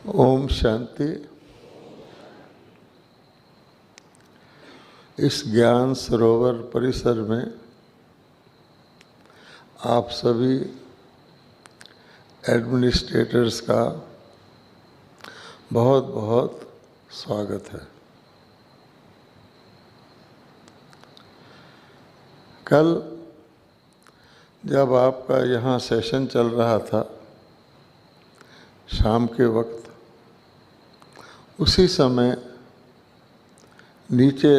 ओम शांति। इस ज्ञान सरोवर परिसर में आप सभी एडमिनिस्ट्रेटर्स का बहुत बहुत स्वागत है। कल जब आपका यहाँ सेशन चल रहा था शाम के वक्त, उसी समय नीचे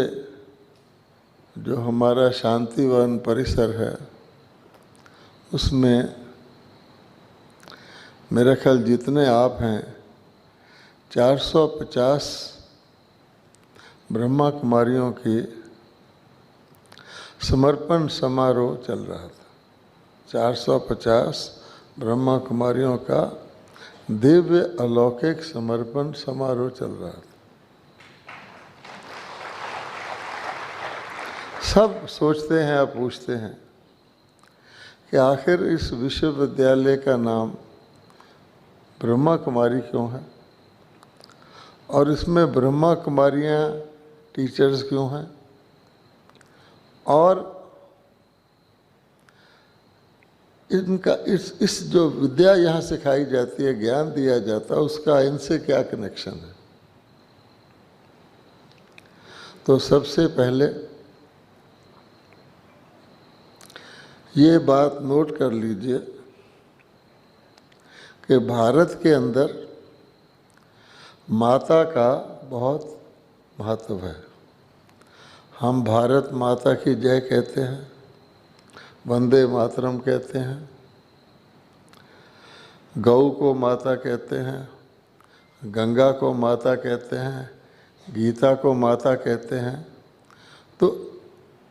जो हमारा शांतिवन परिसर है उसमें मेरा ख्याल जितने आप हैं 450 ब्रह्मा कुमारियों की समर्पण समारोह चल रहा था। 450 ब्रह्मा कुमारियों का दिव्य अलौकिक समर्पण समारोह चल रहा था। सब सोचते हैं या पूछते हैं कि आखिर इस विश्वविद्यालय का नाम ब्रह्मा कुमारी क्यों है और इसमें ब्रह्मा कुमारियाँ टीचर्स क्यों हैं और इनका इस जो विद्या यहाँ सिखाई जाती है, ज्ञान दिया जाता है, उसका इनसे क्या कनेक्शन है। तो सबसे पहले ये बात नोट कर लीजिए कि भारत के अंदर माता का बहुत महत्व है। हम भारत माता की जय कहते हैं, वंदे मातरम कहते हैं, गौ को माता कहते हैं, गंगा को माता कहते हैं, गीता को माता कहते हैं। तो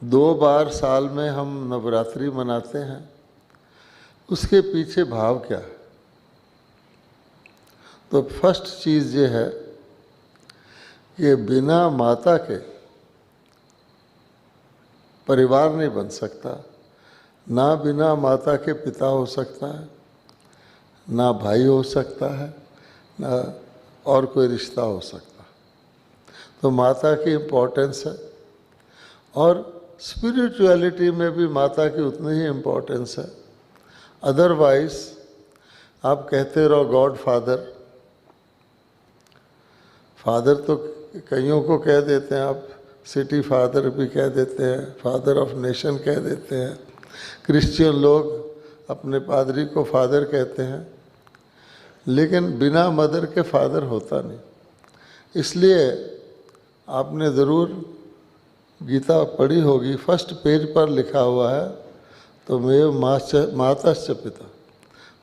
2 बार साल में हम नवरात्रि मनाते हैं। उसके पीछे भाव क्या है? तो फर्स्ट चीज़ ये है कि बिना माता के परिवार नहीं बन सकता, ना बिना माता के पिता हो सकता है, ना भाई हो सकता है, ना और कोई रिश्ता हो सकता। तो माता की इम्पोर्टेंस है और स्पिरिचुअलिटी में भी माता की उतनी ही इम्पोर्टेंस है। अदरवाइज आप कहते रहो गॉड फादर, फादर तो कईयों को कह देते हैं, आप सिटी फादर भी कह देते हैं, फादर ऑफ नेशन कह देते हैं। क्रिश्चियन लोग अपने पादरी को फादर कहते हैं, लेकिन बिना मदर के फादर होता नहीं। इसलिए आपने ज़रूर गीता पढ़ी होगी, फर्स्ट पेज पर लिखा हुआ है तो मेव मातश्च पिता।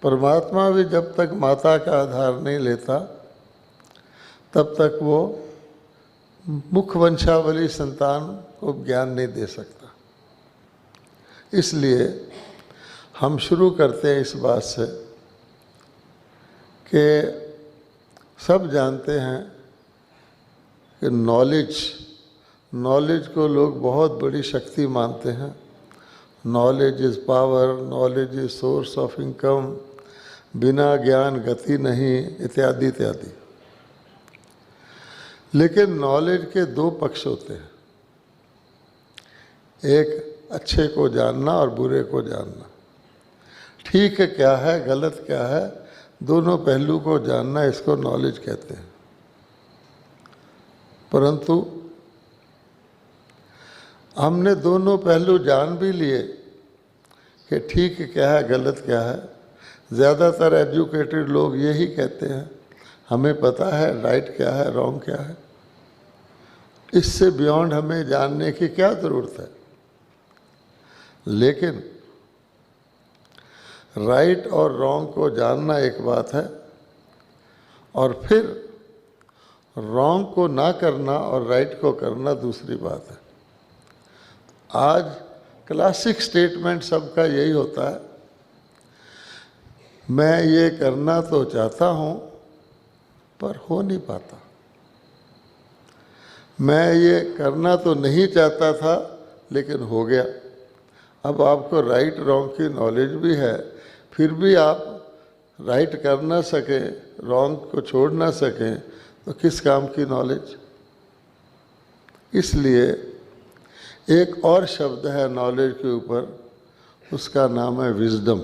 परमात्मा भी जब तक माता का आधार नहीं लेता तब तक वो मुख वंशावली संतान को ज्ञान नहीं दे सकता। इसलिए हम शुरू करते हैं इस बात से कि सब जानते हैं कि नॉलेज को लोग बहुत बड़ी शक्ति मानते हैं। Knowledge is power, knowledge is source of income, बिना ज्ञान गति नहीं, इत्यादि इत्यादि। लेकिन नॉलेज के 2 पक्ष होते हैं, एक अच्छे को जानना और बुरे को जानना। ठीक है क्या है, गलत क्या है, दोनों पहलू को जानना, इसको नॉलेज कहते हैं। परंतु हमने दोनों पहलू जान भी लिए कि ठीक क्या है, गलत क्या है। ज़्यादातर एजुकेटेड लोग यही कहते हैं, हमें पता है राइट क्या है, रॉन्ग क्या है। इससे बियॉन्ड हमें जानने की क्या ज़रूरत है। लेकिन राइट और रॉन्ग को जानना एक बात है और फिर रॉन्ग को ना करना और राइट को करना दूसरी बात है। आज क्लासिक स्टेटमेंट सबका यही होता है, मैं ये करना तो चाहता हूँ पर हो नहीं पाता, मैं ये करना तो नहीं चाहता था लेकिन हो गया। अब आपको राइट रॉन्ग की नॉलेज भी है, फिर भी आप राइट कर ना सके, रॉन्ग को छोड़ ना सकें तो किस काम की नॉलेज। इसलिए एक और शब्द है नॉलेज के ऊपर, उसका नाम है wisdom.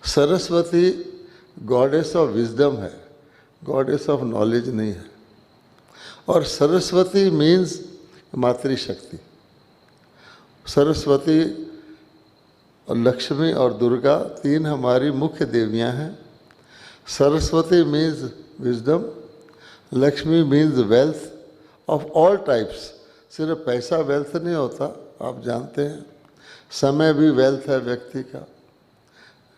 Saraswati goddess of wisdom है, गॉडेस ऑफ नॉलेज नहीं है। और सरस्वती मीन्स मातृशक्ति। सरस्वती और लक्ष्मी और दुर्गा तीन हमारी मुख्य देवियां हैं। Saraswati means wisdom, Lakshmi means wealth of all types. सिर्फ पैसा वेल्थ नहीं होता, आप जानते हैं। समय भी वेल्थ है व्यक्ति का,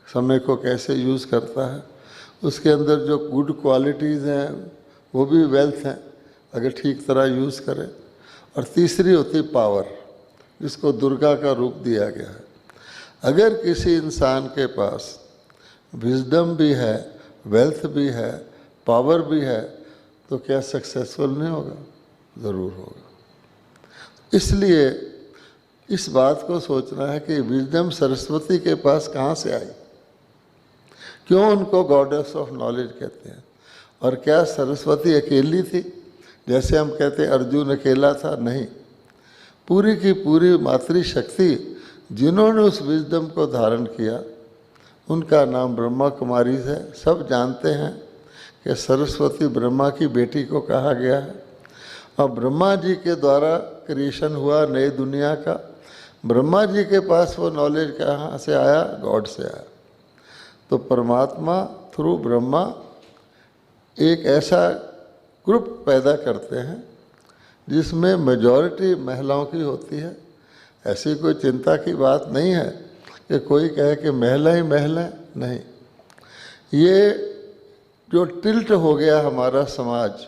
समय को कैसे यूज़ करता है, उसके अंदर जो गुड क्वालिटीज़ हैं वो भी वेल्थ हैं अगर ठीक तरह यूज़ करें। और तीसरी होती पावर, जिसको दुर्गा का रूप दिया गया है। अगर किसी इंसान के पास विजडम भी है, वेल्थ भी है, पावर भी है, तो क्या सक्सेसफुल नहीं होगा? ज़रूर होगा। इसलिए इस बात को सोचना है कि विजडम सरस्वती के पास कहाँ से आई, क्यों उनको गॉडेस ऑफ नॉलेज कहते हैं। और क्या सरस्वती अकेली थी जैसे हम कहते हैं अर्जुन अकेला था? नहीं, पूरी की पूरी मातृशक्ति जिन्होंने उस विजडम को धारण किया उनका नाम ब्रह्मा कुमारी है। सब जानते हैं कि सरस्वती ब्रह्मा की बेटी को कहा गया है। और ब्रह्मा जी के द्वारा क्रिएशन हुआ नई दुनिया का। ब्रह्मा जी के पास वो नॉलेज कहाँ से आया? गॉड से आया। तो परमात्मा थ्रू ब्रह्मा एक ऐसा ग्रुप पैदा करते हैं जिसमें मेजॉरिटी महिलाओं की होती है। ऐसी कोई चिंता की बात नहीं है कि कोई कहे कि महिला ही महिला, नहीं। ये जो टिल्ट हो गया हमारा समाज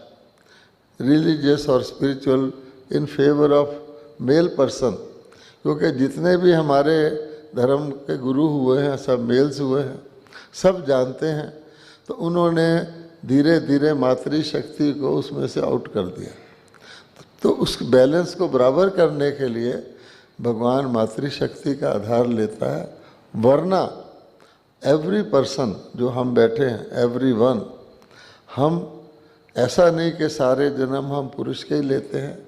रिलीजियस और spiritual in favour of male person, क्योंकि जितने भी हमारे धर्म के गुरु हुए हैं सब मेल्स हुए हैं, सब जानते हैं। तो उन्होंने धीरे धीरे मातृशक्ति को उसमें से आउट कर दिया। तो उस बैलेंस को बराबर करने के लिए भगवान मातृशक्ति का आधार लेता है। वरना एवरी पर्सन जो हम बैठे हैं, एवरी वन, हम ऐसा नहीं कि सारे जन्म हम पुरुष के ही लेते हैं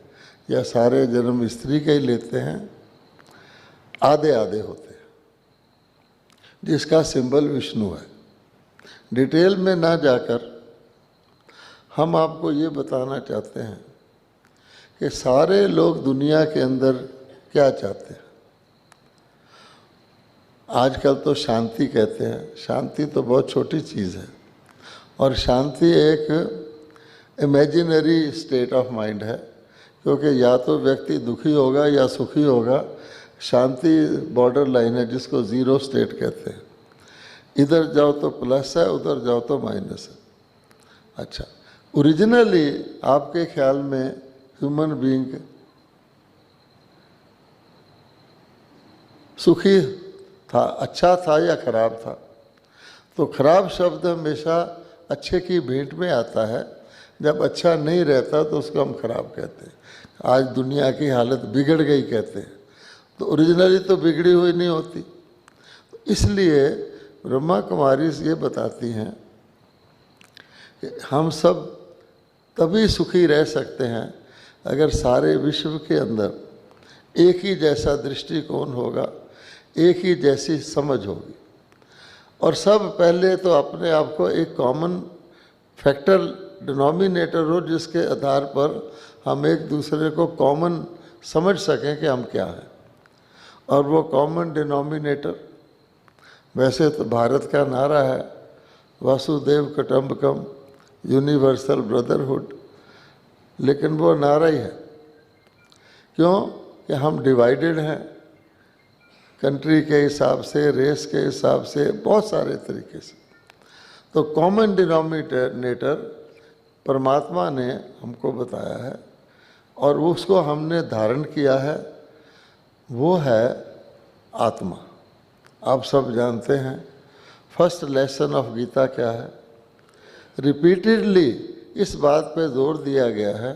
या सारे जन्म स्त्री के ही लेते हैं, आधे आधे होते हैं, जिसका सिंबल विष्णु है। डिटेल में ना जाकर हम आपको ये बताना चाहते हैं कि सारे लोग दुनिया के अंदर क्या चाहते हैं। आजकल तो शांति कहते हैं, शांति तो बहुत छोटी चीज़ है। और शांति एक इमेजिनरी स्टेट ऑफ माइंड है, क्योंकि या तो व्यक्ति दुखी होगा या सुखी होगा। शांति बॉर्डर लाइन है जिसको ज़ीरो स्टेट कहते हैं। इधर जाओ तो प्लस है, उधर जाओ तो माइनस है। अच्छा, ओरिजिनली आपके ख्याल में ह्यूमन बीइंग सुखी था, अच्छा था या खराब था? तो खराब शब्द हमेशा अच्छे की भेंट में आता है। जब अच्छा नहीं रहता तो उसको हम खराब कहते हैं। आज दुनिया की हालत बिगड़ गई कहते हैं, तो ओरिजिनली तो बिगड़ी हुई नहीं होती। इसलिए ब्रह्मा कुमारी ये बताती हैं कि हम सब तभी सुखी रह सकते हैं अगर सारे विश्व के अंदर एक ही जैसा दृष्टिकोण होगा, एक ही जैसी समझ होगी। और सब पहले तो अपने आप को एक कॉमन फैक्टर डिनोमिनेटर हो जिसके आधार पर हम एक दूसरे को कॉमन समझ सकें कि हम क्या हैं। और वो कॉमन डिनोमिनेटर वैसे तो भारत का नारा है वासुदेव कुटुंबकम, यूनिवर्सल ब्रदरहुड, लेकिन वो नारा ही है। क्यों? कि हम डिवाइडेड हैं कंट्री के हिसाब से, रेस के हिसाब से, बहुत सारे तरीके से। तो कॉमन डिनोमिनेटर परमात्मा ने हमको बताया है और उसको हमने धारण किया है, वो है आत्मा। आप सब जानते हैं फर्स्ट लेसन ऑफ गीता क्या है? रिपीटेडली इस बात पे जोर दिया गया है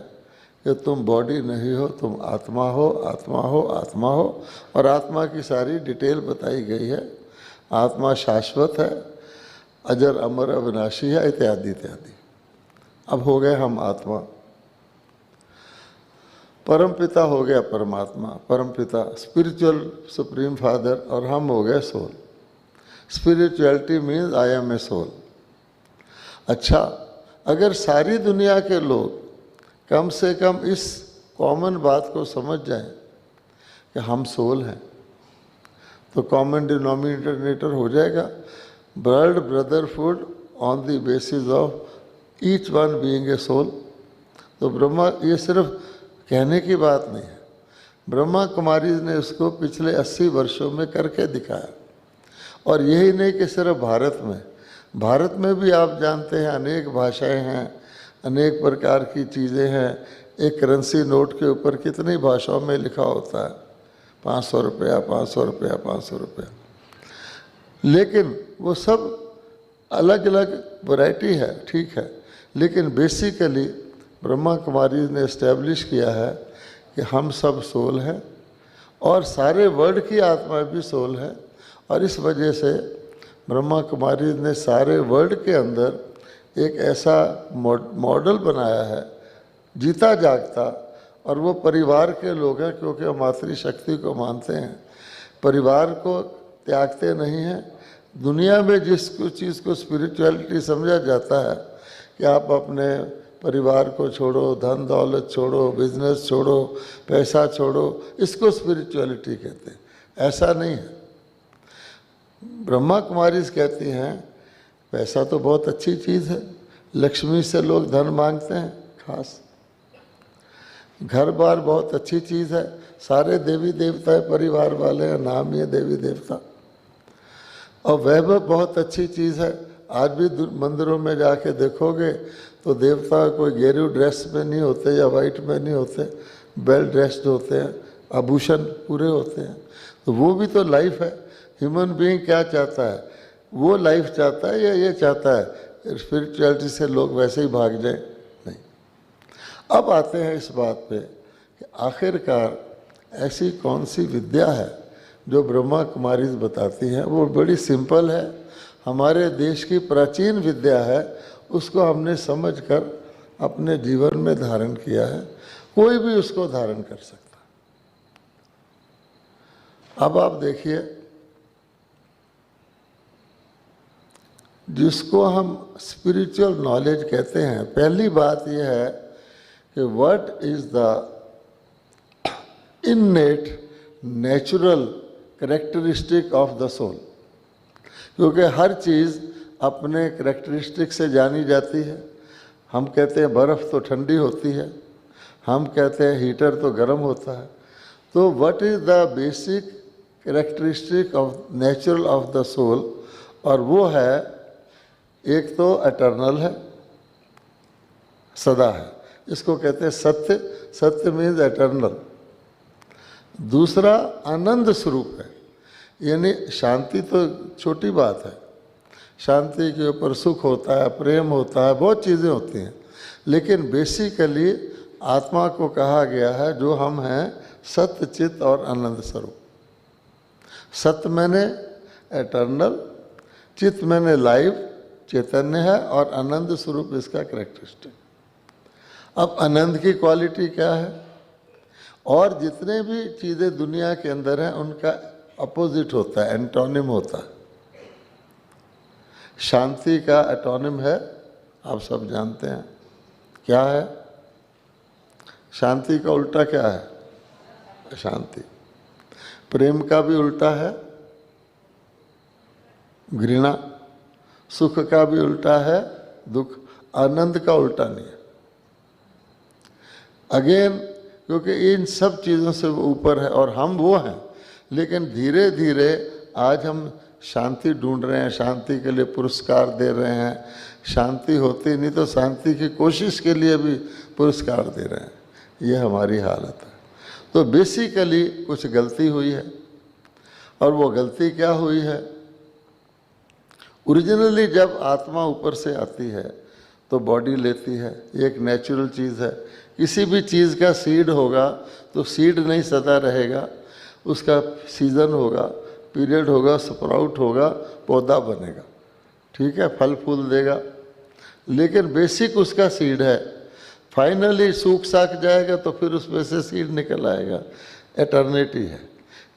कि तुम बॉडी नहीं हो, तुम आत्मा हो, आत्मा हो, आत्मा हो। और आत्मा की सारी डिटेल बताई गई है। आत्मा शाश्वत है, अजर अमर अविनाशी है, इत्यादि इत्यादि। अब हो गए हम आत्मा, परम पिता हो गया परमात्मा, परम पिता स्पिरिचुअल सुप्रीम फादर, और हम हो गए soul. Spirituality means I am a soul. अच्छा, अगर सारी दुनिया के लोग कम से कम इस कॉमन बात को समझ जाएं कि हम सोल हैं, तो कॉमन डिनोमिनेटर हो जाएगा world brotherhood on the basis of each one being a soul. तो ब्रह्मा, ये सिर्फ कहने की बात नहीं है, ब्रह्मा कुमारी ने उसको पिछले 80 वर्षों में करके दिखाया। और यही नहीं कि सिर्फ भारत में भी आप जानते हैं अनेक भाषाएं हैं, अनेक प्रकार की चीज़ें हैं। एक करेंसी नोट के ऊपर कितनी भाषाओं में लिखा होता है, 500 रुपया, 500 रुपया, 500 रुपया। लेकिन वो सब अलग अलग वैरायटी है, ठीक है, लेकिन बेसिकली ब्रह्मा कुमारी ने इस्टेब्लिश किया है कि हम सब सोल हैं और सारे वर्ल्ड की आत्मा भी सोल है। और इस वजह से ब्रह्मा कुमारी ने सारे वर्ल्ड के अंदर एक ऐसा मॉडल बनाया है जीता जागता, और वो परिवार के लोग हैं, क्योंकि वो मातृशक्ति को मानते हैं, परिवार को त्यागते नहीं हैं। दुनिया में जिस चीज़ को स्पिरिचुअलिटी समझा जाता है कि आप अपने परिवार को छोड़ो, धन दौलत छोड़ो, बिजनेस छोड़ो, पैसा छोड़ो, इसको स्पिरिचुअलिटी कहते हैं। ऐसा नहीं है। ब्रह्मा कुमारी कहती हैं पैसा तो बहुत अच्छी चीज़ है, लक्ष्मी से लोग धन मांगते हैं, खास घर बार बहुत अच्छी चीज़ है, सारे देवी देवता परिवार वाले हैं, नाम ही है देवी देवता। और वैभव बहुत अच्छी चीज़ है। आज भी मंदिरों में जाके देखोगे तो देवता कोई गेरू ड्रेस में नहीं होते या वाइट में नहीं होते, वेल ड्रेस्ड होते हैं, आभूषण पूरे होते हैं। तो वो भी तो लाइफ है। ह्यूमन बीइंग क्या चाहता है, वो लाइफ चाहता है या ये चाहता है स्पिरिचुअलिटी से लोग वैसे ही भाग जाएं? नहीं। अब आते हैं इस बात पे कि आखिरकार ऐसी कौन सी विद्या है जो ब्रह्मा कुमारी बताती हैं। वो बड़ी सिंपल है, हमारे देश की प्राचीन विद्या है, उसको हमने समझकर अपने जीवन में धारण किया है। कोई भी उसको धारण कर सकता। अब आप देखिए, जिसको हम स्पिरिचुअल नॉलेज कहते हैं, पहली बात यह है कि what is the innate natural characteristic of the soul. क्योंकि हर चीज़ अपने करेक्टरिस्टिक से जानी जाती है। हम कहते हैं बर्फ़ तो ठंडी होती है, हम कहते हैं हीटर तो गर्म होता है। तो what is the basic characteristic of natural of the soul, और वो है एक तो एटर्नल है, सदा है, इसको कहते हैं सत्य। सत्य मीन्स एटर्नल। दूसरा आनंद स्वरूप है, यानी शांति तो छोटी बात है, शांति के ऊपर सुख होता है, प्रेम होता है, बहुत चीज़ें होती हैं, लेकिन बेसिकली आत्मा को कहा गया है जो हम हैं सत्य, चित्त और आनंद स्वरूप। सत्य मैंने एटर्नल, चित्त मैंने लाइव चैतन्य है, और आनंद स्वरूप इसका करेक्टरिस्टिक। अब आनंद की क्वालिटी क्या है? और जितने भी चीज़ें दुनिया के अंदर हैं उनका अपोजिट होता है, एंटोनिम होता है। शांति का एंटोनिम है, आप सब जानते हैं क्या है? शांति का उल्टा क्या है? अशांति। प्रेम का भी उल्टा है घृणा, सुख का भी उल्टा है दुख, आनंद का उल्टा नहीं है। अगेन, क्योंकि इन सब चीज़ों से वो ऊपर है और हम वो हैं। लेकिन धीरे धीरे आज हम शांति ढूंढ रहे हैं, शांति के लिए पुरस्कार दे रहे हैं। शांति होती नहीं तो शांति की कोशिश के लिए भी पुरस्कार दे रहे हैं। ये हमारी हालत है। तो बेसिकली कुछ गलती हुई है, और वो गलती क्या हुई है? ओरिजिनली जब आत्मा ऊपर से आती है तो बॉडी लेती है, एक नेचुरल चीज़ है। किसी भी चीज़ का सीड होगा तो सीड नहीं सदा रहेगा, उसका सीज़न होगा, पीरियड होगा, स्प्राउट होगा, पौधा बनेगा, ठीक है, फल फूल देगा, लेकिन बेसिक उसका सीड है। फाइनली सूख साख जाएगा तो फिर उसमें से सीड निकल आएगा, एटर्निटी है।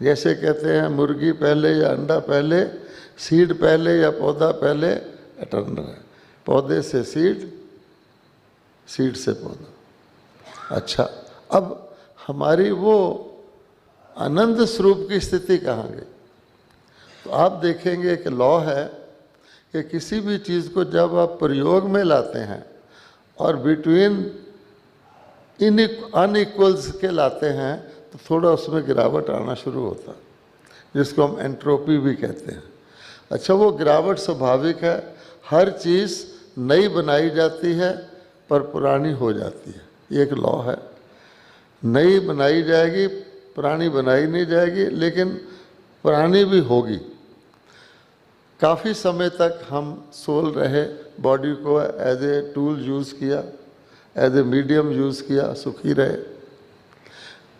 जैसे कहते हैं मुर्गी पहले या अंडा पहले, सीड पहले या पौधा पहले, एटर्नल है। पौधे से सीड, सीड से पौधा। अच्छा, अब हमारी वो आनंद स्वरूप की स्थिति कहाँ गई? तो आप देखेंगे कि लॉ है कि किसी भी चीज़ को जब आप प्रयोग में लाते हैं और बिटवीन अनइक्वल्स के लाते हैं तो थोड़ा उसमें गिरावट आना शुरू होता है, जिसको हम एंट्रोपी भी कहते हैं। अच्छा, वो गिरावट स्वाभाविक है। हर चीज़ नई बनाई जाती है पर पुरानी हो जाती है, ये एक लॉ है। नई बनाई जाएगी, पुरानी बनाई नहीं जाएगी, लेकिन पुरानी भी होगी। काफ़ी समय तक हम सोल रहे, बॉडी को एज ए टूल यूज़ किया, एज ए मीडियम यूज़ किया, सुखी रहे।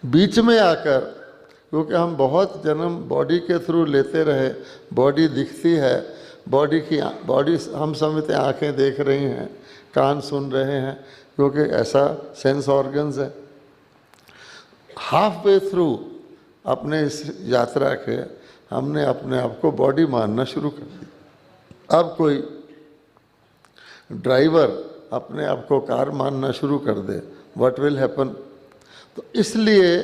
बीच में आकर, क्योंकि हम बहुत जन्म बॉडी के थ्रू लेते रहे, बॉडी दिखती है, बॉडी हम समझते हैं आँखें देख रही हैं, कान सुन रहे हैं, क्योंकि ऐसा सेंस ऑर्गन्स है। हाफ वे थ्रू अपने इस यात्रा के हमने अपने आप को बॉडी मानना शुरू कर दिया। अब कोई ड्राइवर अपने आप को कार मानना शुरू कर दे, व्हाट विल हैपन? तो इसलिए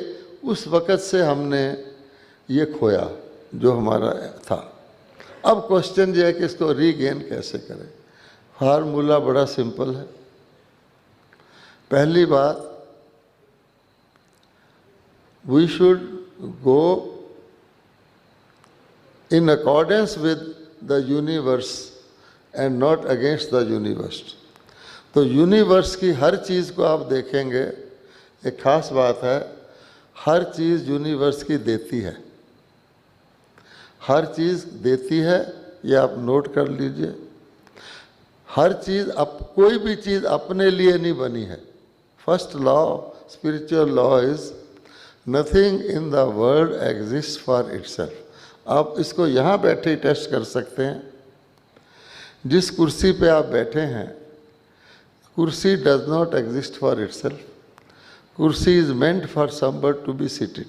उस वक़्त से हमने ये खोया जो हमारा था। अब क्वेश्चन ये है कि इसको रीगेन कैसे करें। फार्मूला बड़ा सिंपल है। पहली बात, we should go in accordance with the universe and not against the universe। तो यूनिवर्स की हर चीज़ को आप देखेंगे, एक खास बात है, हर चीज़ यूनिवर्स की देती है, हर चीज़ देती है, ये आप नोट कर लीजिए। हर चीज़, कोई भी चीज़ अपने लिए नहीं बनी है। First law, spiritual law is nothing in the world exist for itself. आप इसको यहाँ बैठे ही टेस्ट कर सकते हैं। जिस कुर्सी पे आप बैठे हैं, कुर्सी does not exist for itself, कुर्सी is meant for somebody to be seated.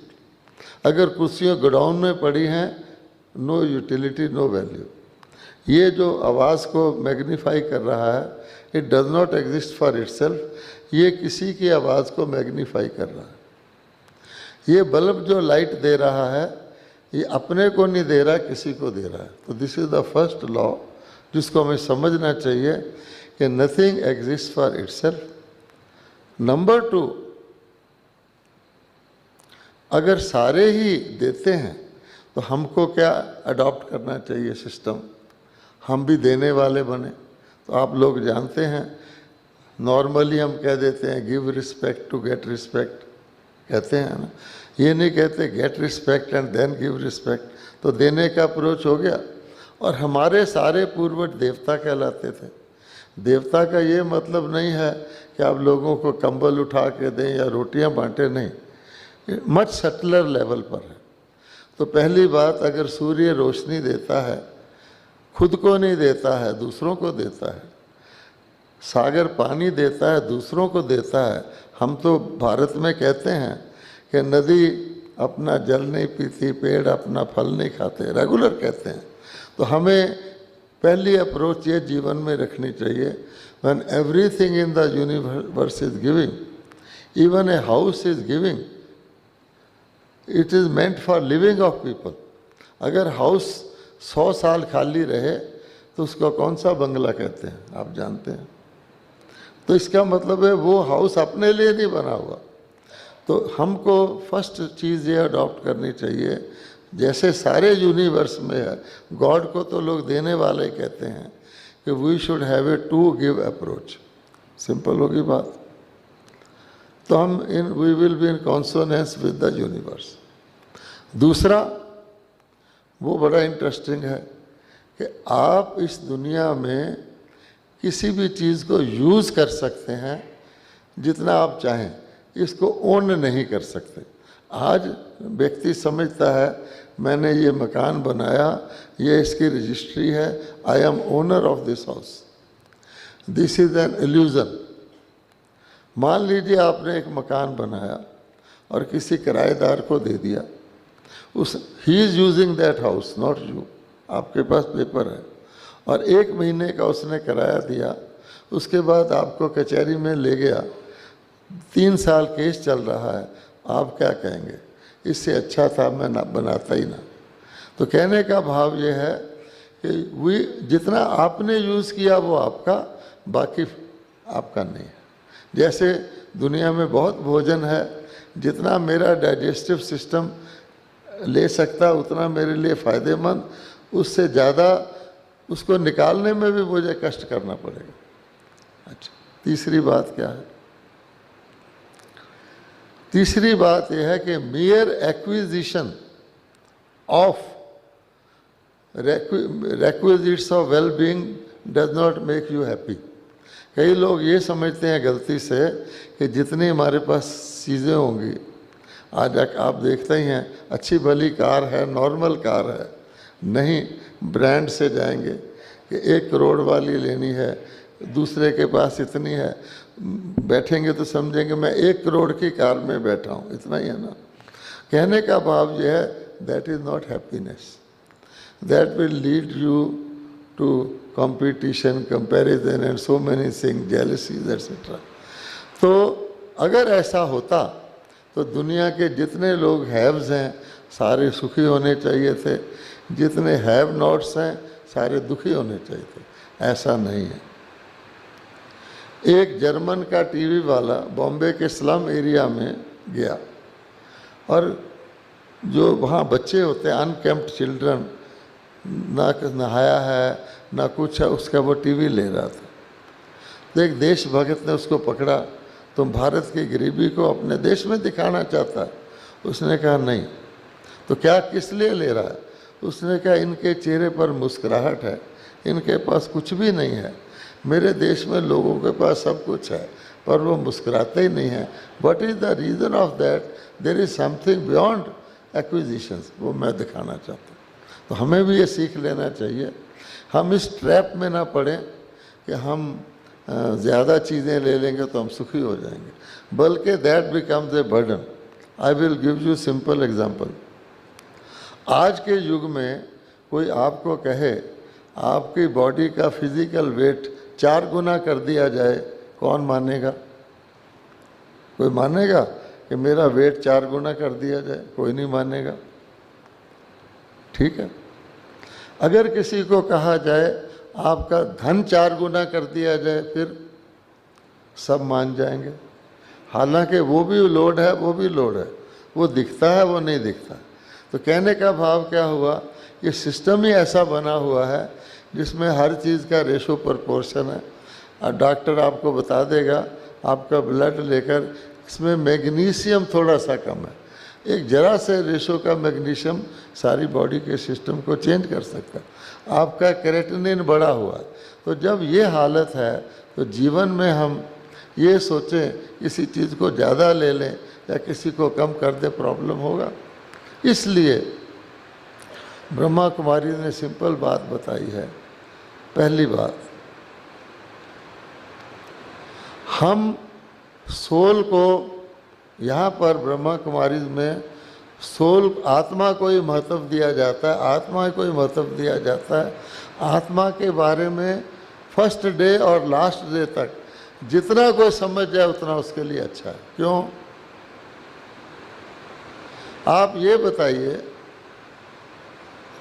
अगर कुर्सियाँ गोडाउन में पड़ी हैं, नो यूटिलिटी, नो वैल्यू। ये जो आवाज़ को मैग्नीफाई कर रहा है, it does not exist for itself, ये किसी की आवाज़ को मैग्नीफाई कर रहा है। ये बल्ब जो लाइट दे रहा है, ये अपने को नहीं दे रहा, किसी को दे रहा है। तो this is the first law जिसको हमें समझना चाहिए कि nothing exist for itself. Number 2, अगर सारे ही देते हैं तो हमको क्या अडॉप्ट करना चाहिए सिस्टम, हम भी देने वाले बने। तो आप लोग जानते हैं, नॉर्मली हम कह देते हैं give respect to get respect, कहते हैं ना। ये नहीं कहते get respect and then give respect, तो देने का अप्रोच हो गया। और हमारे सारे पूर्वज देवता कहलाते थे। देवता का ये मतलब नहीं है कि आप लोगों को कंबल उठा के दें या रोटियां बांटें, नहीं, मच सटलर लेवल पर है। तो पहली बात, अगर सूर्य रोशनी देता है, खुद को नहीं देता है, दूसरों को देता है। सागर पानी देता है, दूसरों को देता है। हम तो भारत में कहते हैं कि नदी अपना जल नहीं पीती, पेड़ अपना फल नहीं खाते, रेगुलर कहते हैं। तो हमें पहली अप्रोच ये जीवन में रखनी चाहिए, when everything in the universe is giving, even a house is giving, it is meant for living of people. अगर हाउस 100 साल खाली रहे तो उसको कौन सा बंगला कहते हैं, आप जानते हैं। तो इसका मतलब है वो हाउस अपने लिए नहीं बना हुआ। तो हमको फर्स्ट चीज़ ये अडॉप्ट करनी चाहिए, जैसे सारे यूनिवर्स में है, गॉड को तो लोग देने वाले कहते हैं, कि we should have a to give approach. Simple होगी बात। तो हम we will be in consonance with the universe. दूसरा, वो बड़ा इंटरेस्टिंग है कि आप इस दुनिया में किसी भी चीज़ को यूज़ कर सकते हैं जितना आप चाहें, इसको ओन नहीं कर सकते। आज व्यक्ति समझता है मैंने ये मकान बनाया, ये इसकी रजिस्ट्री है, I am owner of this house. This is an illusion. मान लीजिए आपने एक मकान बनाया और किसी किराएदार को दे दिया, उस he is using that house, not you. आपके पास पेपर है और 1 महीने का उसने किराया दिया, उसके बाद आपको कचहरी में ले गया, 3 साल केस चल रहा है, आप क्या कहेंगे? इससे अच्छा था मैं ना बनाता ही ना। तो कहने का भाव ये है कि जितना आपने यूज़ किया वो आपका, बाकी आपका नहीं है। जैसे दुनिया में बहुत भोजन है, जितना मेरा डाइजेस्टिव सिस्टम ले सकता उतना मेरे लिए फ़ायदेमंद, उससे ज़्यादा उसको निकालने में भी मुझे कष्ट करना पड़ेगा। अच्छा, तीसरी बात क्या है? तीसरी बात यह है कि मियर acquisition of requisites of well being does not make you happy. कई लोग ये समझते हैं गलती से कि जितनी हमारे पास चीज़ें होंगी, आज आप देखते ही हैं अच्छी भली कार है, नॉर्मल कार है, नहीं ब्रांड से जाएंगे कि 1 करोड़ वाली लेनी है, दूसरे के पास इतनी है, बैठेंगे तो समझेंगे मैं 1 करोड़ की कार में बैठा हूँ, इतना ही है ना। कहने का भाव यह है that is not happiness, that will lead you to competition, comparison and so many things, jealousies etcetera. तो अगर ऐसा होता तो दुनिया के जितने लोग हैव्स हैं सारे सुखी होने चाहिए थे, जितने हैव नॉट्स हैं सारे दुखी होने चाहिए थे। ऐसा नहीं है। एक जर्मन का टीवी वाला बॉम्बे के स्लम एरिया में गया और जो वहाँ बच्चे होते हैं अनकेम्प्ड चिल्ड्रन, ना नहाया है ना कुछ है, उसका वो टीवी ले रहा था। तो एक देशभक्त ने उसको पकड़ा, तुम भारत की गरीबी को अपने देश में दिखाना चाहता है? उसने कहा नहीं। तो क्या किस लिए ले रहा है? उसने कहा इनके चेहरे पर मुस्कुराहट है, इनके पास कुछ भी नहीं है। मेरे देश में लोगों के पास सब कुछ है पर वो मुस्कुराते ही नहीं है। What is the reason of that? There is something beyond acquisitions, वो मैं दिखाना चाहता हूँ। तो हमें भी ये सीख लेना चाहिए, हम इस ट्रैप में ना पड़ें कि हम ज़्यादा चीज़ें ले लेंगे तो हम सुखी हो जाएंगे, बल्कि that becomes a burden. I will give you simple example. आज के युग में कोई आपको कहे आपकी बॉडी का फिजिकल वेट 4 गुना कर दिया जाए, कौन मानेगा? कोई मानेगा कि मेरा वेट 4 गुना कर दिया जाए? कोई नहीं मानेगा। ठीक है। अगर किसी को कहा जाए आपका धन 4 गुना कर दिया जाए, फिर सब मान जाएंगे। हालांकि वो भी लोड है, वो भी लोड है, वो दिखता है, वो नहीं दिखता। तो कहने का भाव क्या हुआ, ये सिस्टम ही ऐसा बना हुआ है जिसमें हर चीज़ का रेशो प्रोपोर्शन है। और डॉक्टर आपको बता देगा आपका ब्लड लेकर इसमें मैग्नीशियम थोड़ा सा कम है, एक जरा से रेशो का मैग्नीशियम सारी बॉडी के सिस्टम को चेंज कर सकता है। आपका क्रेटिनिन बढ़ा हुआ है। तो जब ये हालत है तो जीवन में हम ये सोचें किसी चीज़ को ज़्यादा ले लें या किसी को कम कर दे, प्रॉब्लम होगा। इसलिए ब्रह्मा कुमारी ने सिंपल बात बताई है। पहली बात, हम सोल को यहाँ पर ब्रह्मा कुमारी में सोल, आत्मा को ही महत्व दिया जाता है, आत्मा को ही महत्व दिया जाता है। आत्मा के बारे में फर्स्ट डे और लास्ट डे तक जितना कोई समझ जाए उतना उसके लिए अच्छा है। क्यों? आप ये बताइए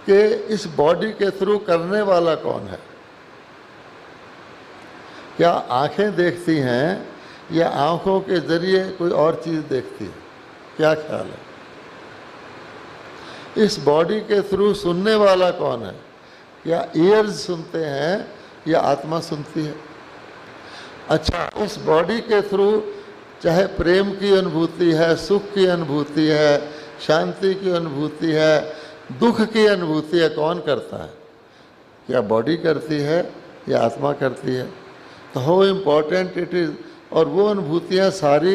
कि इस बॉडी के थ्रू करने वाला कौन है? क्या आंखें देखती हैं या आंखों के जरिए कोई और चीज़ देखती है? क्या ख्याल है? इस बॉडी के थ्रू सुनने वाला कौन है? या ईयर्स सुनते हैं या आत्मा सुनती है? अच्छा, इस बॉडी के थ्रू चाहे प्रेम की अनुभूति है, सुख की अनुभूति है, शांति की अनुभूति है, दुख की अनुभूति है, कौन करता है? क्या बॉडी करती है या आत्मा करती है? तो हाउ इम्पॉर्टेंट इट इज़। और वो अनुभूतियाँ सारी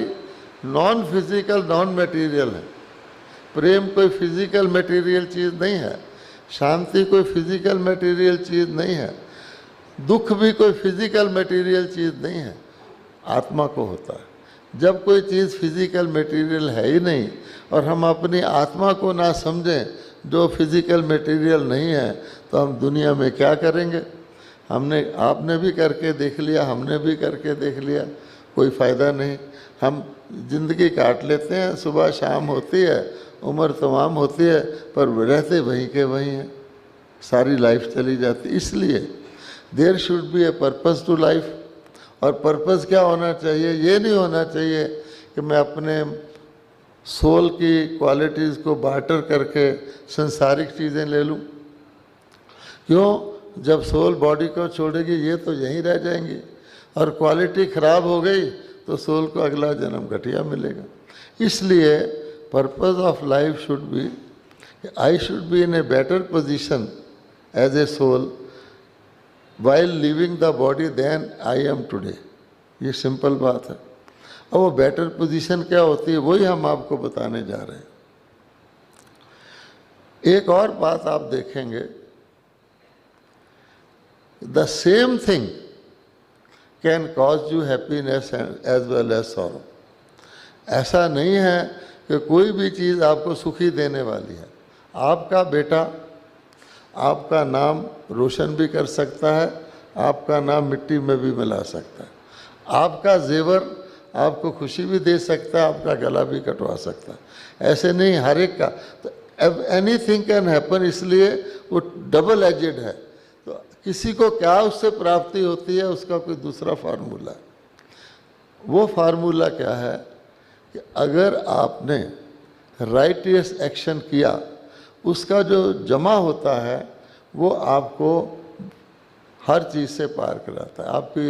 नॉन फिजिकल, नॉन मटेरियल हैं। प्रेम कोई फिजिकल मटेरियल चीज़ नहीं है, शांति कोई फिजिकल मटेरियल चीज़ नहीं है, दुख भी कोई फिजिकल मटेरियल चीज़ नहीं है, आत्मा को होता है। जब कोई चीज़ फिजिकल मटेरियल है ही नहीं और हम अपनी आत्मा को ना समझें जो फिजिकल मटेरियल नहीं है, तो हम दुनिया में क्या करेंगे? आपने भी करके देख लिया, हमने भी करके देख लिया, कोई फ़ायदा नहीं। हम जिंदगी काट लेते हैं, सुबह शाम होती है, उम्र तमाम होती है, पर रहते वहीं के वहीं हैं, सारी लाइफ चली जाती। इसलिए there should be a purpose to life. और पर्पस क्या होना चाहिए? ये नहीं होना चाहिए कि मैं अपने सोल की क्वालिटीज़ को बार्टर करके संसारिक चीज़ें ले लूँ। क्यों? जब सोल बॉडी को छोड़ेगी ये तो यहीं रह जाएंगी, और क्वालिटी ख़राब हो गई तो सोल को अगला जन्म घटिया मिलेगा। इसलिए purpose of life should be, I should be in a better position as a soul while leaving the body than I am today। ये सिंपल बात है। अब वो बेटर पोजीशन क्या होती है वही हम आपको बताने जा रहे हैं। एक और बात आप देखेंगे, the same thing can cause you happiness as well as sorrow. ऐसा नहीं है कि कोई भी चीज़ आपको सुखी देने वाली है। आपका बेटा आपका नाम रोशन भी कर सकता है, आपका नाम मिट्टी में भी मिला सकता है। आपका जेवर आपको खुशी भी दे सकता है, आपका गला भी कटवा सकता है। ऐसे नहीं हर एक का, तो एनीथिंग कैन हैपन, इसलिए वो डबल एजेड है। तो किसी को क्या उससे प्राप्ति होती है, उसका कोई दूसरा फार्मूला है। वो फार्मूला क्या है कि अगर आपने राइटियस एक्शन किया, उसका जो जमा होता है वो आपको हर चीज़ से पार कराता है। आपकी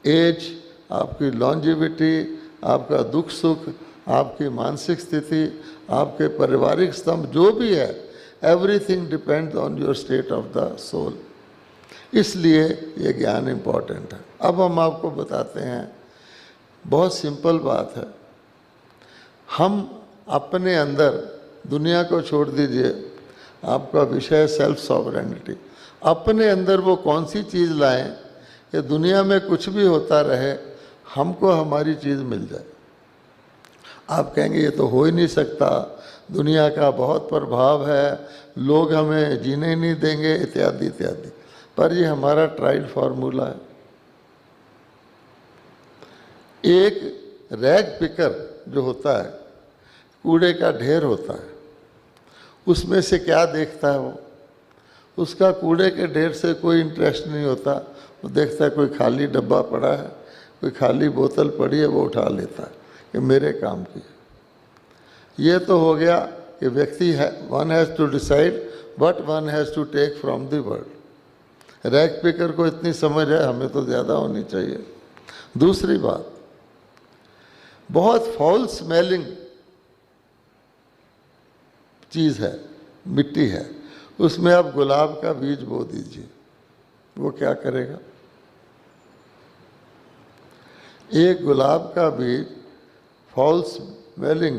एज, आपकी लॉन्जिविटी, आपका दुख सुख, आपकी मानसिक स्थिति, आपके पारिवारिक स्तंभ जो भी है, everything depends on your state of the soul. इसलिए ये ज्ञान इम्पॉर्टेंट है। अब हम आपको बताते हैं, बहुत सिंपल बात है। हम अपने अंदर, दुनिया को छोड़ दीजिए, आपका विषय है सेल्फ सॉवरेनिटी। अपने अंदर वो कौन सी चीज़ लाएं कि दुनिया में कुछ भी होता रहे, हमको हमारी चीज़ मिल जाए। आप कहेंगे ये तो हो ही नहीं सकता, दुनिया का बहुत प्रभाव है, लोग हमें जीने ही नहीं देंगे, इत्यादि इत्यादि। पर ये हमारा ट्राइड फार्मूला है। एक रैग पिकर जो होता है, कूड़े का ढेर होता है, उसमें से क्या देखता है वो? उसका कूड़े के ढेर से कोई इंटरेस्ट नहीं होता। वो देखता है कोई खाली डब्बा पड़ा है, कोई खाली बोतल पड़ी है, वो उठा लेता है कि मेरे काम की है। ये तो हो गया कि व्यक्ति है, one has to decide what one has to take from the world. Rag picker को इतनी समझ है, हमें तो ज़्यादा होनी चाहिए। दूसरी बात, बहुत फाउल स्मेलिंग चीज़ है, मिट्टी है, उसमें आप गुलाब का बीज बो दीजिए, वो क्या करेगा? एक गुलाब का बीज फाउल स्मेलिंग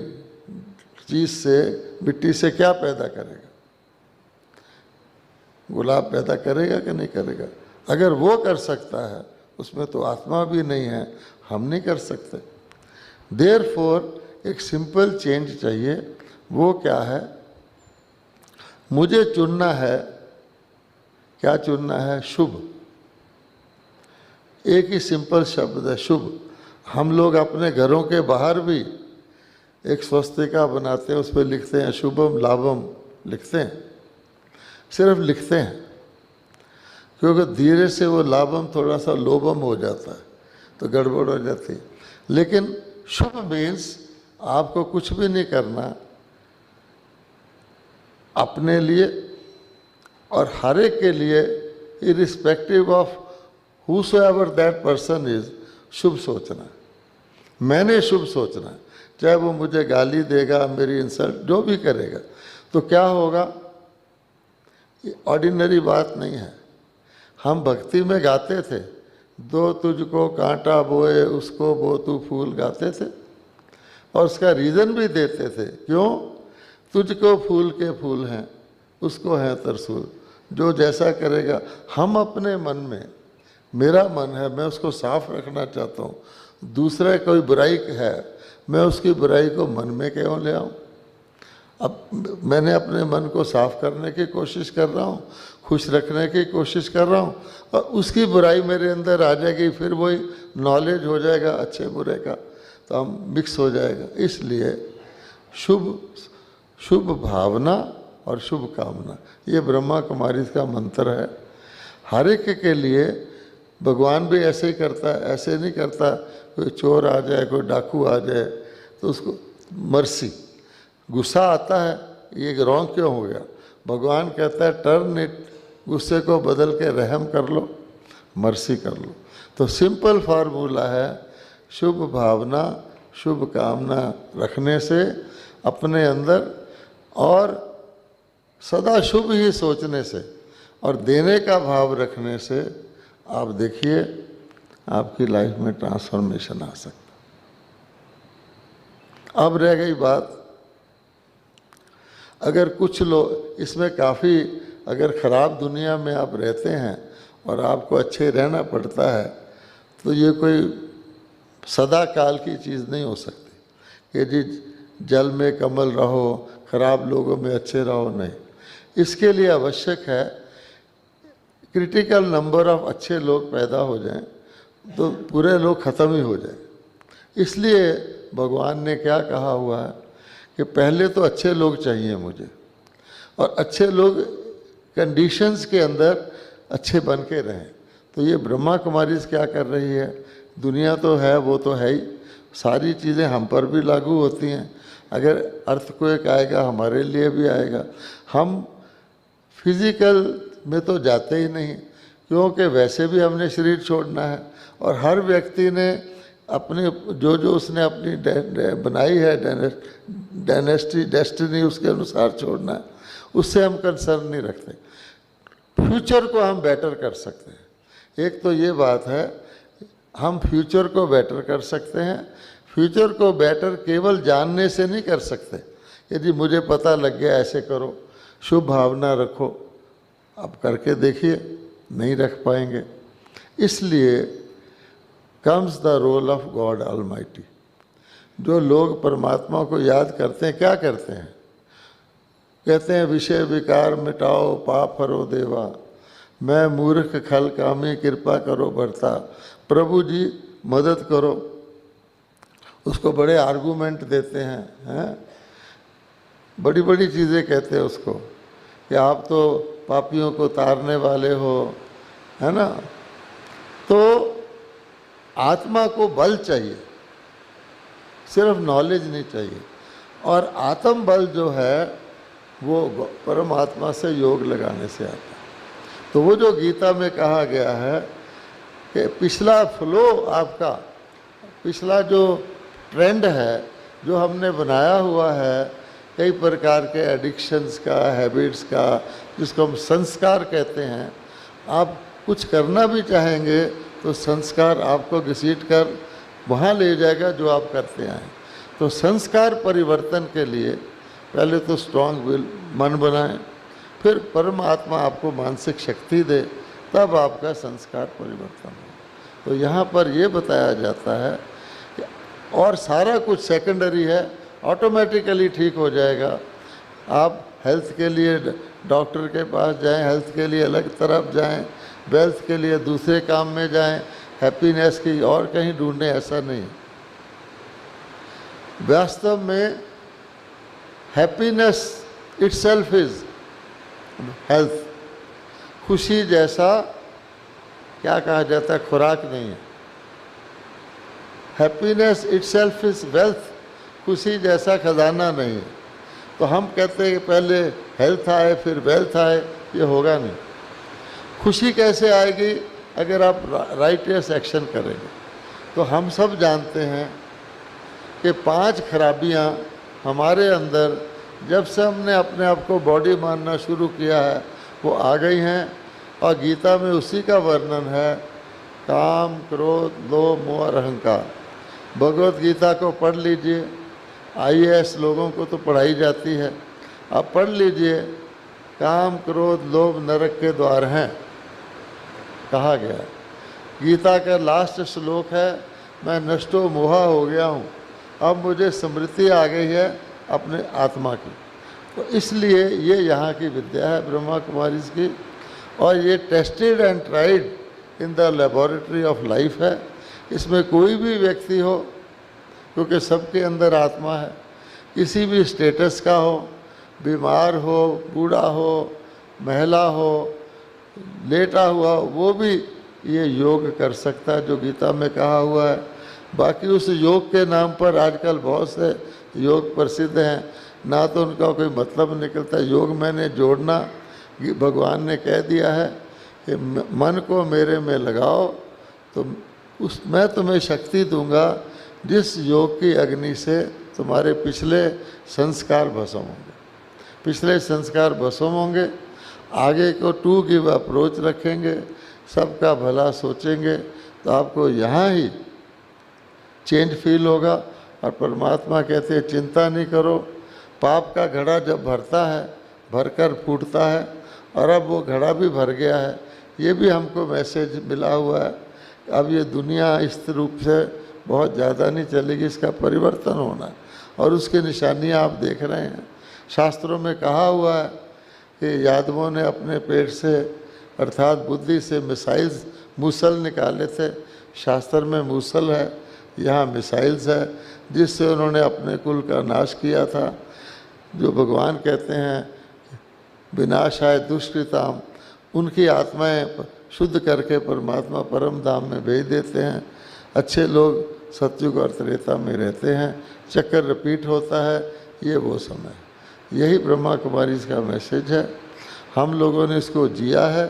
चीज़ से, मिट्टी से क्या पैदा करेगा? गुलाब पैदा करेगा कि नहीं करेगा? अगर वो कर सकता है, उसमें तो आत्मा भी नहीं है, हम नहीं कर सकते। देयरफॉर एक सिंपल चेंज चाहिए। वो क्या है? मुझे चुनना है, क्या चुनना है? शुभ। एक ही सिंपल शब्द है, शुभ। हम लोग अपने घरों के बाहर भी एक स्वस्तिका बनाते हैं, उस पर लिखते हैं शुभम लाभम, लिखते हैं, सिर्फ लिखते हैं, क्योंकि धीरे से वो लाभम थोड़ा सा लोभम हो जाता है, तो गड़बड़ हो जाती है। लेकिन शुभ मीन्स आपको कुछ भी नहीं करना, अपने लिए और हर एक के लिए, irrespective of whosoever that person is, शुभ सोचना। मैंने शुभ सोचना, चाहे वो मुझे गाली देगा, मेरी इंसल्ट जो भी करेगा, तो क्या होगा? ये ऑर्डिनरी बात नहीं है। हम भक्ति में गाते थे, दो तुझको कांटा बोए उसको बो तू फूल, गाते थे और उसका रीज़न भी देते थे। क्यों? तुझको फूल के फूल हैं, उसको है तरसूल। जो जैसा करेगा, हम अपने मन में, मेरा मन है मैं उसको साफ रखना चाहता हूँ, दूसरा कोई बुराई है मैं उसकी बुराई को मन में क्यों ले आऊँ? अब मैंने अपने मन को साफ करने की कोशिश कर रहा हूँ, खुश रखने की कोशिश कर रहा हूँ, और उसकी बुराई मेरे अंदर आ जाएगी, फिर वही नॉलेज हो जाएगा अच्छे बुरे का, तो हम मिक्स हो जाएगा। इसलिए शुभ भावना और शुभ कामना, ये ब्रह्मा कुमारी का मंत्र है। हर एक के लिए भगवान भी ऐसे ही करता है, ऐसे नहीं करता कोई चोर आ जाए, कोई डाकू आ जाए तो उसको मर्सी, गुस्सा आता है, ये रॉन्ग क्यों हो गया? भगवान कहता है टर्न इट, गुस्से को बदल के रहम कर लो, मर्सी कर लो। तो सिंपल फार्मूला है, शुभ भावना शुभ कामना रखने से अपने अंदर, और सदा शुभ ही सोचने से और देने का भाव रखने से, आप देखिए आपकी लाइफ में ट्रांसफॉर्मेशन आ सकता। अब रह गई बात, अगर कुछ लोग इसमें काफ़ी, अगर ख़राब दुनिया में आप रहते हैं और आपको अच्छे रहना पड़ता है, तो ये कोई सदा काल की चीज़ नहीं हो सकती कि जी जल में कमल रहो, ख़राब लोगों में अच्छे रहो, नहीं। इसके लिए आवश्यक है क्रिटिकल नंबर ऑफ अच्छे लोग पैदा हो जाएं, तो पूरे लोग ख़त्म ही हो जाए। इसलिए भगवान ने क्या कहा हुआ है कि पहले तो अच्छे लोग चाहिए मुझे, और अच्छे लोग कंडीशंस के अंदर अच्छे बन के रहें। तो ये ब्रह्मा कुमारी क्या कर रही है, दुनिया तो है, वो तो है ही, सारी चीज़ें हम पर भी लागू होती हैं। अगर अर्थक्वेक आएगा हमारे लिए भी आएगा। हम फिज़िकल में तो जाते ही नहीं, क्योंकि वैसे भी हमने शरीर छोड़ना है, और हर व्यक्ति ने अपने जो जो उसने अपनी बनाई है डेस्टिनी उसके अनुसार छोड़ना है, उससे हम कंसर्न नहीं रखते। फ्यूचर को हम बेटर कर सकते हैं। एक तो ये बात है, हम फ्यूचर को बेटर कर सकते हैं। फ्यूचर को बेटर केवल जानने से नहीं कर सकते, यदि मुझे पता लग गया ऐसे करो, शुभ भावना रखो, आप करके देखिए, नहीं रख पाएंगे। इसलिए comes the role of God almighty. जो लोग परमात्मा को याद करते हैं, क्या करते हैं? कहते हैं विषय विकार मिटाओ पाप हरो देवा, मैं मूर्ख खल कामी कृपा करो भरता, प्रभु जी मदद करो। उसको बड़े आर्गूमेंट देते हैं, बड़ी बड़ी चीज़ें कहते हैं उसको कि आप तो पापियों को तारने वाले हो, है ना। तो आत्मा को बल चाहिए, सिर्फ नॉलेज नहीं चाहिए। और आत्म बल जो है वो परमात्मा से योग लगाने से आता है। तो वो जो गीता में कहा गया है कि पिछला फ्लो आपका, पिछला जो ट्रेंड है जो हमने बनाया हुआ है, कई प्रकार के एडिक्शंस का, हैबिट्स का, जिसको हम संस्कार कहते हैं, आप कुछ करना भी चाहेंगे तो संस्कार आपको घसीट कर वहाँ ले जाएगा जो आप करते आए। तो संस्कार परिवर्तन के लिए पहले तो स्ट्रॉन्ग विल, मन बनाएं, फिर परमात्मा आपको मानसिक शक्ति दे, तब आपका संस्कार परिवर्तन हो। तो यहाँ पर ये बताया जाता है कि और सारा कुछ सेकेंडरी है, ऑटोमेटिकली ठीक हो जाएगा। आप हेल्थ के लिए डॉक्टर के पास जाएं, हेल्थ के लिए अलग तरफ जाएं, वेल्थ के लिए दूसरे काम में जाएं, हैप्पीनेस की और कहीं ढूंढें, ऐसा नहीं। वास्तव में हैप्पीनेस इटसेल्फ इज हेल्थ। खुशी जैसा क्या कहा जाता है, खुराक नहीं है। हैप्पीनेस इटसेल्फ इज वेल्थ, खुशी जैसा खजाना नहीं है। तो हम कहते हैं कि पहले हेल्थ आए फिर वेल्थ आए, ये होगा नहीं। खुशी कैसे आएगी? अगर आप राइटियस एक्शन करेंगे। तो हम सब जानते हैं कि 5 खराबियां हमारे अंदर जब से हमने अपने आप को बॉडी मानना शुरू किया है वो आ गई हैं, और गीता में उसी का वर्णन है, काम क्रोध लोभ मोह और अहंकार। भगवत गीता को पढ़ लीजिए, IAS लोगों को तो पढ़ाई जाती है, आप पढ़ लीजिए, काम क्रोध लोभ नरक के द्वार हैं, कहा गया। गीता का लास्ट श्लोक है, मैं नष्टो मोहा हो गया हूँ, अब मुझे स्मृति आ गई है अपने आत्मा की। तो इसलिए ये यहाँ की विद्या है ब्रह्मा कुमारीज की, और ये tested and tried in the laboratory of life है। इसमें कोई भी व्यक्ति हो, क्योंकि सबके अंदर आत्मा है, किसी भी स्टेटस का हो, बीमार हो, बूढ़ा हो, महिला हो, लेटा हुआ हो, वो भी ये योग कर सकता है, जो गीता में कहा हुआ है। बाकी उस योग के नाम पर आजकल बहुत से योग प्रसिद्ध हैं, ना तो उनका कोई मतलब निकलता। योग मैंने जोड़ना, भगवान ने कह दिया है कि मन को मेरे में लगाओ तो मैं तुम्हें शक्ति दूंगा, जिस योग की अग्नि से तुम्हारे पिछले संस्कार भस्म होंगे, पिछले संस्कार भस्म होंगे। आगे को टू गिव अप्रोच रखेंगे, सबका भला सोचेंगे, तो आपको यहाँ ही चेंज फील होगा। और परमात्मा कहते हैं चिंता नहीं करो, पाप का घड़ा जब भरता है, भरकर फूटता है, और अब वो घड़ा भी भर गया है। ये भी हमको मैसेज मिला हुआ है। अब ये दुनिया इस रूप से बहुत ज़्यादा नहीं चलेगी, इसका परिवर्तन होना है, और उसकी निशानियाँ आप देख रहे हैं। शास्त्रों में कहा हुआ है कि यादवों ने अपने पेट से अर्थात बुद्धि से मिसाइल्स, मूसल निकाले थे। शास्त्र में मूसल है, यहाँ मिसाइल्स है, जिससे उन्होंने अपने कुल का नाश किया था। जो भगवान कहते हैं विनाशाय दुष्कृताम, उनकी आत्माएं शुद्ध करके परमात्मा परम धाम में भेज देते हैं। अच्छे लोग सतयुग और त्रेता में रहते हैं, चक्कर रिपीट होता है, ये वो समय। यही ब्रह्मा कुमारी का मैसेज है। हम लोगों ने इसको जिया है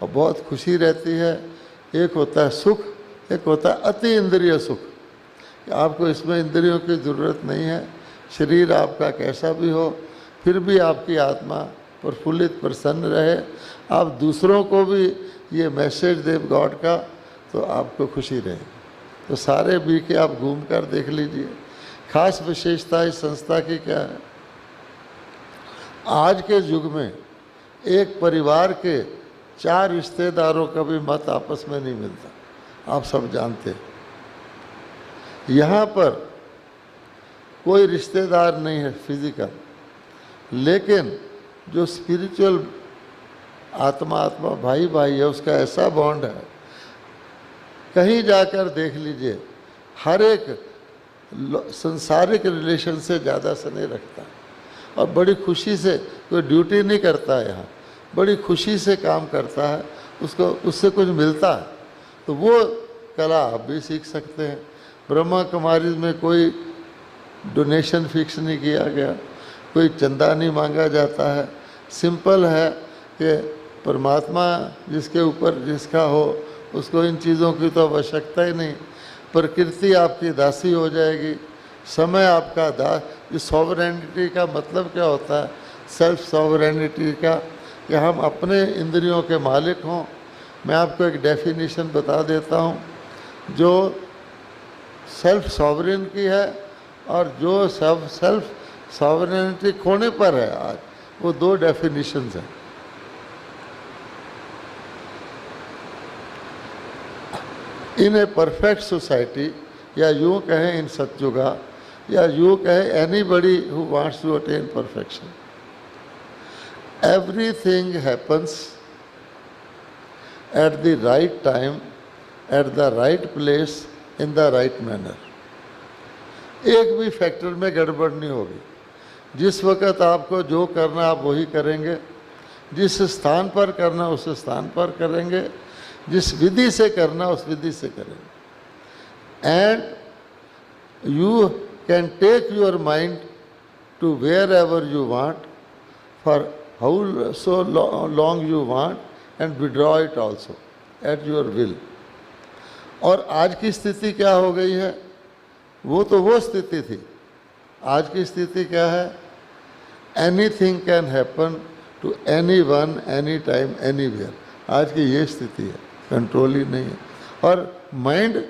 और बहुत खुशी रहती है। एक होता है सुख, एक होता है अति इंद्रिय सुख। आपको इसमें इंद्रियों की ज़रूरत नहीं है, शरीर आपका कैसा भी हो, फिर भी आपकी आत्मा प्रफुल्लित प्रसन्न रहे। आप दूसरों को भी ये मैसेज दे गॉड का, तो आपको खुशी रहेगी। तो सारे बी के आप घूम कर देख लीजिए। खास विशेषता इस संस्था की क्या है? आज के युग में एक परिवार के 4 रिश्तेदारों का भी मत आपस में नहीं मिलता, आप सब जानते हैं। यहाँ पर कोई रिश्तेदार नहीं है फिजिकल, लेकिन जो स्पिरिचुअल आत्मा भाई भाई है, उसका ऐसा बॉन्ड है। कहीं जाकर देख लीजिए, हर एक संसारिक रिलेशन से ज़्यादा स्नेह रखता है, और बड़ी खुशी से, कोई ड्यूटी नहीं करता है यहाँ, बड़ी खुशी से काम करता है, उसको उससे कुछ मिलता है। तो वो कला आप भी सीख सकते हैं। ब्रह्मा कुमारी में कोई डोनेशन फिक्स नहीं किया गया, कोई चंदा नहीं मांगा जाता है। सिंपल है कि परमात्मा जिसके ऊपर जिसका हो, उसको इन चीज़ों की तो आवश्यकता ही नहीं। प्रकृति आपकी दासी हो जाएगी, समय आपका दास। इस सॉवरेनिटी का मतलब क्या होता है? सेल्फ सॉवरेनिटी का, कि हम अपने इंद्रियों के मालिक हों। मैं आपको एक डेफिनेशन बता देता हूँ, जो सेल्फ सॉवरेन की है और जो सेल्फ सॉवरेनिटी खोने पर है आज, वो 2 डेफिनेशंस हैं। इन ए परफेक्ट सोसाइटी, या यूँ कहें इन सतयुगा, या यूँ कहें anybody who wants to attain perfection, everything happens at the right time, at the right place, in the right manner. एक भी फैक्टर में गड़बड़ नहीं होगी। जिस वक़्त आपको जो करना आप वही करेंगे, जिस स्थान पर करना उस स्थान पर करेंगे, जिस विधि से करना उस विधि से करेंगे। And you can take your mind to wherever you want, for how so long you want, and withdraw it also at your will. और आज की स्थिति क्या हो गई है? वो तो वो स्थिति थी। आज की स्थिति क्या है? Anything can happen to any one, any time, anywhere. आज की ये स्थिति है, कंट्रोल ही नहीं है। और माइंड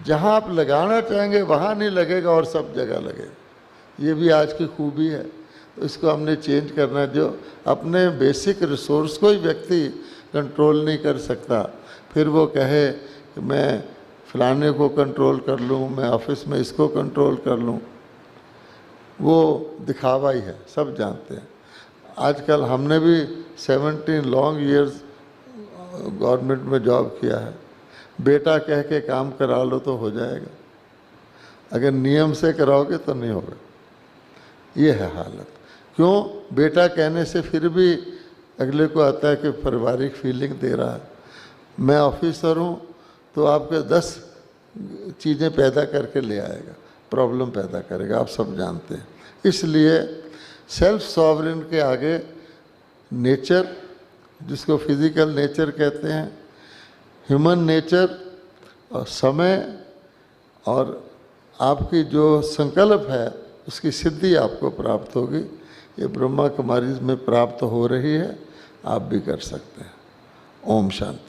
जहाँ आप लगाना चाहेंगे वहाँ नहीं लगेगा, और सब जगह लगेगा। ये भी आज की खूबी है। इसको हमने चेंज करना है। जो अपने बेसिक रिसोर्स को ही व्यक्ति कंट्रोल नहीं कर सकता, फिर वो कहे कि मैं फलाने को कंट्रोल कर लूँ, मैं ऑफिस में इसको कंट्रोल कर लूँ, वो दिखावा ही है, सब जानते हैं। आजकल हमने भी 17 लॉन्ग ईयर्स गवर्नमेंट में जॉब किया है। बेटा कह के काम करा लो तो हो जाएगा, अगर नियम से कराओगे तो नहीं होगा। ये है हालत। क्यों? बेटा कहने से फिर भी अगले को आता है कि पारिवारिक फीलिंग दे रहा है। मैं ऑफिसर हूँ तो आपके 10 चीज़ें पैदा करके ले आएगा, प्रॉब्लम पैदा करेगा, आप सब जानते हैं। इसलिए सेल्फ सॉवरेन के आगे नेचर, जिसको फिजिकल नेचर कहते हैं, ह्यूमन नेचर और समय और आपकी जो संकल्प है उसकी सिद्धि आपको प्राप्त होगी। ये ब्रह्मा कुमारी में प्राप्त हो रही है, आप भी कर सकते हैं। ओम शांति।